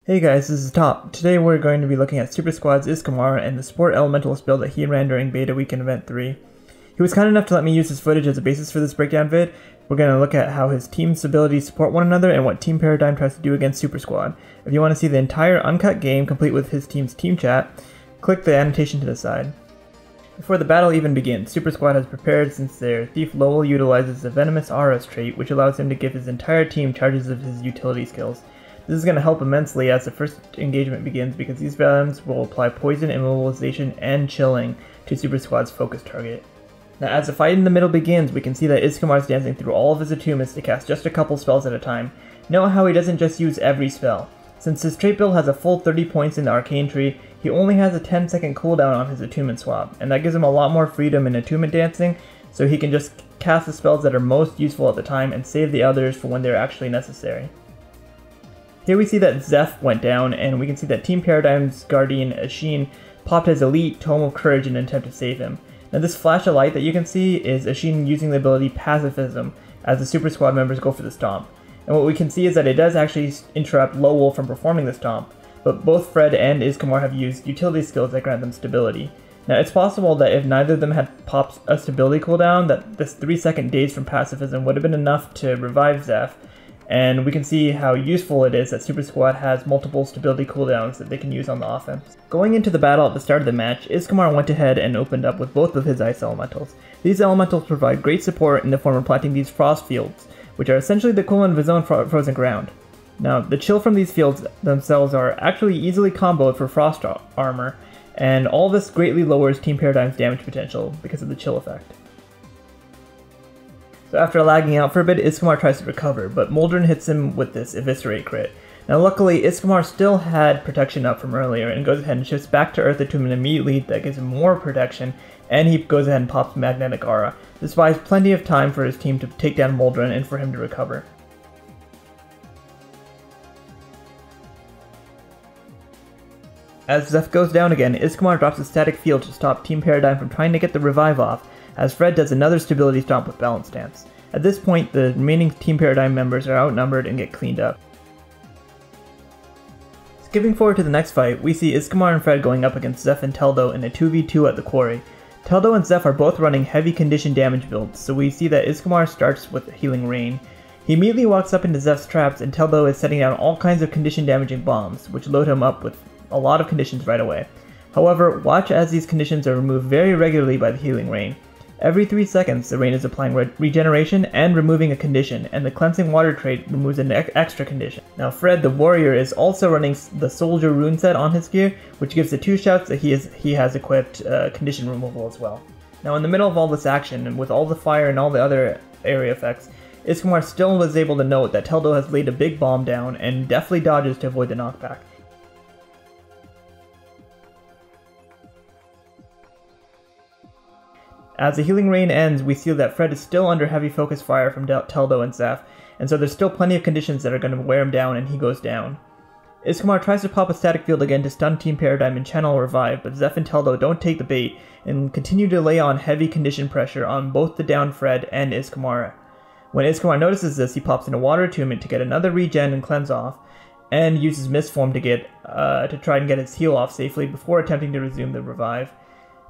Hey guys, this is Top. Today we're going to be looking at Super Squad's Izkimar and the Support Elementalist build that he ran during Beta Week in Event 3. He was kind enough to let me use his footage as a basis for this breakdown vid. We're going to look at how his team's abilities support one another and what Team Paradigm tries to do against Super Squad. If you want to see the entire uncut game complete with his team's team chat, click the annotation to the side. Before the battle even begins, Super Squad has prepared since their Thief Lowell utilizes the Venomous Auras trait, which allows him to give his entire team charges of his utility skills. This is going to help immensely as the first engagement begins because these venoms will apply poison, immobilization, and chilling to Super Squad's focus target. Now as the fight in the middle begins, we can see that Izkimar is dancing through all of his attunements to cast just a couple spells at a time. Note how he doesn't just use every spell. Since his trait build has a full 30 points in the arcane tree, he only has a 10-second cooldown on his attunement swap, and that gives him a lot more freedom in attunement dancing, so he can just cast the spells that are most useful at the time and save the others for when they're actually necessary. Here we see that Zeph went down, and we can see that Team Paradigm's Guardian Ashin popped his elite Tome of Courage in an attempt to save him. Now this flash of light that you can see is Ashin using the ability Pacifism as the Super Squad members go for the stomp. And what we can see is that it does actually interrupt Lowell from performing the stomp, but both Fred and Izkimar have used utility skills that grant them stability. Now it's possible that if neither of them had popped a stability cooldown, that this 3-second daze from Pacifism would have been enough to revive Zeph. And we can see how useful it is that Super Squad has multiple stability cooldowns that they can use on the offense. Going into the battle at the start of the match, Izkimar went ahead and opened up with both of his ice elementals. These elementals provide great support in the form of planting these frost fields, which are essentially the equivalent of his own frozen ground. Now, the chill from these fields themselves are actually easily comboed for frost armor, and all this greatly lowers Team Paradigm's damage potential because of the chill effect. So after lagging out for a bit, Izkimar tries to recover, but Moldron hits him with this Eviscerate crit. Now luckily, Izkimar still had protection up from earlier and goes ahead and shifts back to Earth Attunement immediately. That gives him more protection, and he goes ahead and pops Magnetic Aura. This buys plenty of time for his team to take down Moldron and for him to recover. As Zeph goes down again, Izkimar drops a static field to stop Team Paradigm from trying to get the revive off, as Fred does another stability stomp with Balance Stance. At this point, the remaining Team Paradigm members are outnumbered and get cleaned up. Skipping forward to the next fight, we see Izkimar and Fred going up against Zeph and Teldo in a 2v2 at the quarry. Teldo and Zeph are both running heavy condition damage builds, so we see that Izkimar starts with Healing Rain. He immediately walks up into Zeph's traps, and Teldo is setting down all kinds of condition damaging bombs, which load him up with a lot of conditions right away. However, watch as these conditions are removed very regularly by the Healing Rain. Every 3 seconds, the rain is applying regeneration and removing a condition, and the Cleansing Water trait removes an extra condition. Now Fred, the warrior, is also running the Soldier rune set on his gear, which gives the 2 shouts that he has equipped condition removal as well. Now in the middle of all this action, and with all the fire and all the other area effects, Izkimar still was able to note that Teldo has laid a big bomb down and deftly dodges to avoid the knockback. As the Healing Rain ends, we see that Fred is still under heavy focus fire from Teldo and Zeph, and so there's still plenty of conditions that are going to wear him down and he goes down. Izkimar tries to pop a static field again to stun Team Paradigm and channel Revive, but Zeph and Teldo don't take the bait and continue to lay on heavy condition pressure on both the down Fred and Izkimar. When Izkimar notices this, he pops into Water Attunement to get another regen and cleanse off, and uses Mist Form to try and get his heal off safely before attempting to resume the revive.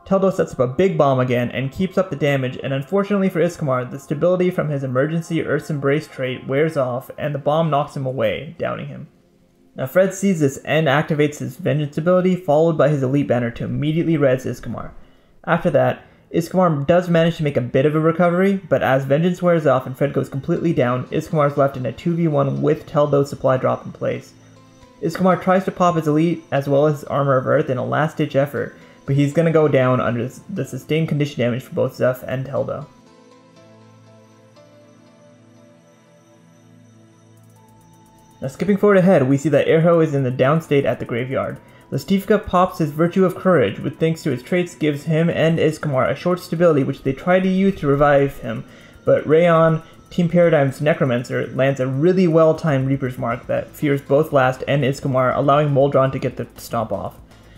Teldo sets up a big bomb again and keeps up the damage, and unfortunately for Izkimar, the stability from his emergency Earth's Embrace trait wears off and the bomb knocks him away, downing him. Now Fred sees this and activates his Vengeance ability, followed by his Elite Banner to immediately res Izkimar. After that, Izkimar does manage to make a bit of a recovery, but as Vengeance wears off and Fred goes completely down, Izkimar is left in a 2v1 with Teldo's supply drop in place. Izkimar tries to pop his Elite as well as Armor of Earth in a last-ditch effort, but he's going to go down under the sustained condition damage for both Zeph and Teldo. Now skipping forward ahead, we see that Erho is in the down state at the graveyard. Lastifka pops his Virtue of Courage, which thanks to his traits gives him and Izkimar a short stability which they try to use to revive him, but Rayon, Team Paradigm's Necromancer, lands a really well-timed Reaper's Mark that fears both Last and Izkimar, allowing Moldron to get the stomp off.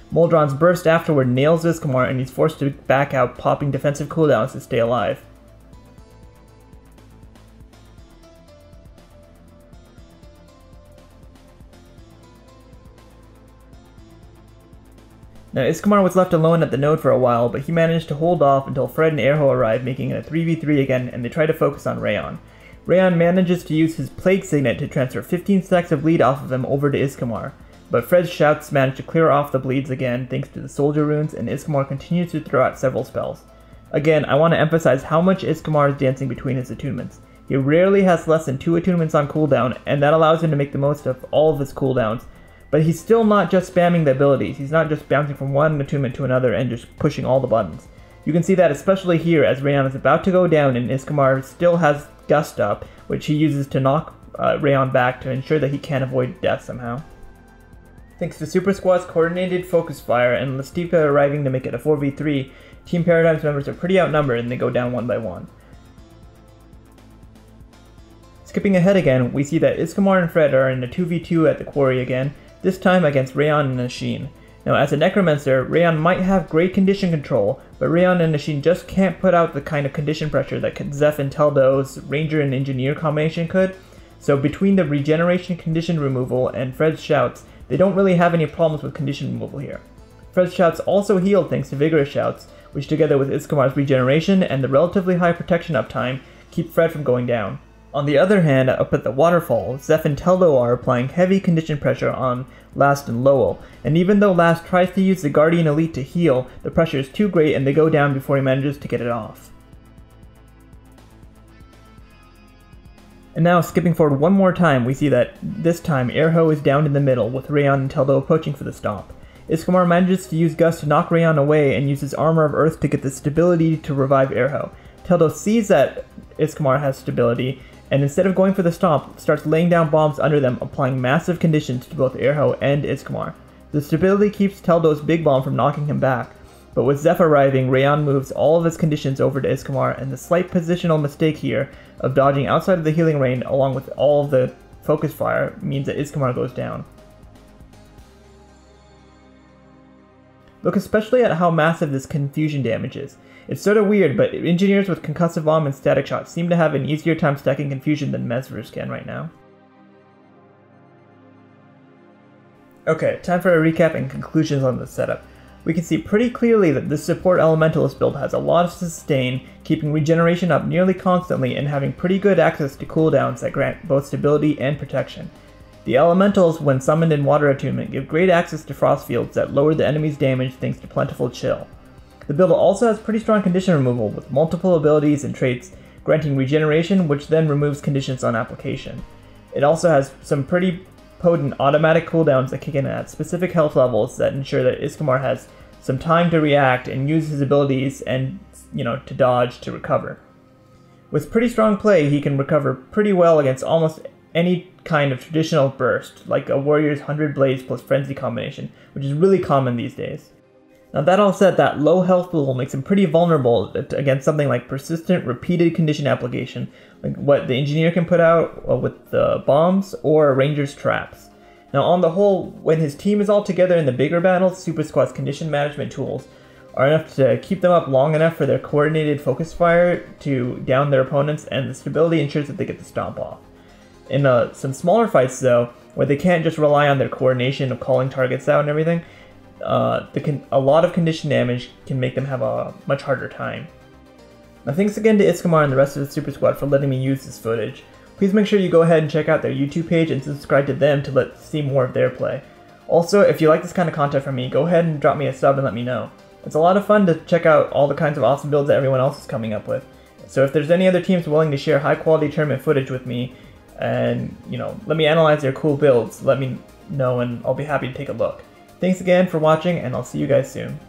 Moldron's burst afterward nails Izkimar and he's forced to back out, popping defensive cooldowns to stay alive. Now Izkimar was left alone at the node for a while, but he managed to hold off until Fred and Erho arrived, making it a 3v3 again, and they try to focus on Rayon. Rayon manages to use his Plague Signet to transfer 15 stacks of bleed off of him over to Izkimar, but Fred's shouts manage to clear off the bleeds again thanks to the soldier runes, and Izkimar continues to throw out several spells. Again, I want to emphasize how much Izkimar is dancing between his attunements. He rarely has less than 2 attunements on cooldown, and that allows him to make the most of all of his cooldowns. But he's still not just spamming the abilities, he's not just bouncing from one attunement to another and just pushing all the buttons. You can see that especially here as Rayon is about to go down and Izkimar still has Gust up, which he uses to knock Rayon back to ensure that he can't avoid death somehow. Thanks to Super Squad's coordinated focus fire and Lastipa arriving to make it a 4v3, Team Paradigm's members are pretty outnumbered and they go down one by one. Skipping ahead again, we see that Izkimar and Fred are in a 2v2 at the quarry again, this time against Rayon and Nasheen. Now as a Necromancer, Rayon might have great condition control, but Rayon and Nasheen just can't put out the kind of condition pressure that Zeph and Teldo's Ranger and Engineer combination could, so between the regeneration condition removal and Fred's shouts, they don't really have any problems with condition removal here. Fred's shouts also healed thanks to Vigorous shouts, which together with Izkimar's regeneration and the relatively high protection uptime, keep Fred from going down. On the other hand, up at the waterfall, Zeph and Teldo are applying heavy condition pressure on Last and Lowell, and even though Last tries to use the Guardian Elite to heal, the pressure is too great and they go down before he manages to get it off. And now, skipping forward one more time, we see that this time Erho is down in the middle, with Rayon and Teldo approaching for the stomp. Izkimar manages to use Gust to knock Rayon away and uses Armor of Earth to get the stability to revive Erho. Teldo sees that Izkimar has stability, and instead of going for the stomp, starts laying down bombs under them, applying massive conditions to both Erho and Izkimar. The stability keeps Teldo's big bomb from knocking him back, but with Zeph arriving, Rayon moves all of his conditions over to Izkimar, and the slight positional mistake here of dodging outside of the healing rain along with all of the focus fire means that Izkimar goes down. Look especially at how massive this confusion damage is. It's sort of weird, but engineers with concussive bomb and static shot seem to have an easier time stacking confusion than Mesvers can right now. Okay, time for a recap and conclusions on this setup. We can see pretty clearly that this support Elementalist build has a lot of sustain, keeping regeneration up nearly constantly and having pretty good access to cooldowns that grant both stability and protection. The Elementals, when summoned in Water Attunement, give great access to frost fields that lower the enemy's damage thanks to plentiful chill. The build also has pretty strong condition removal with multiple abilities and traits granting regeneration, which then removes conditions on application. It also has some pretty potent automatic cooldowns that kick in at specific health levels that ensure that Izkimar has some time to react and use his abilities and, to dodge to recover. With pretty strong play, he can recover pretty well against almost any kind of traditional burst, like a Warrior's 100 Blaze plus Frenzy combination, which is really common these days. Now that all said, that low health pool makes him pretty vulnerable against something like persistent, repeated condition application, like what the Engineer can put out with the bombs or Ranger's traps. Now on the whole, when his team is all together in the bigger battles, Super Squad's condition management tools are enough to keep them up long enough for their coordinated focus fire to down their opponents, and the stability ensures that they get the stomp off. In some smaller fights though, where they can't just rely on their coordination of calling targets out and everything, a lot of condition damage can make them have a much harder time. Now thanks again to Izkimar and the rest of the Super Squad for letting me use this footage. Please make sure you go ahead and check out their YouTube page and subscribe to them to see more of their play. Also, if you like this kind of content from me, go ahead and drop me a sub and let me know. It's a lot of fun to check out all the kinds of awesome builds that everyone else is coming up with. So if there's any other teams willing to share high quality tournament footage with me and, let me analyze their cool builds, let me know and I'll be happy to take a look. Thanks again for watching, and I'll see you guys soon.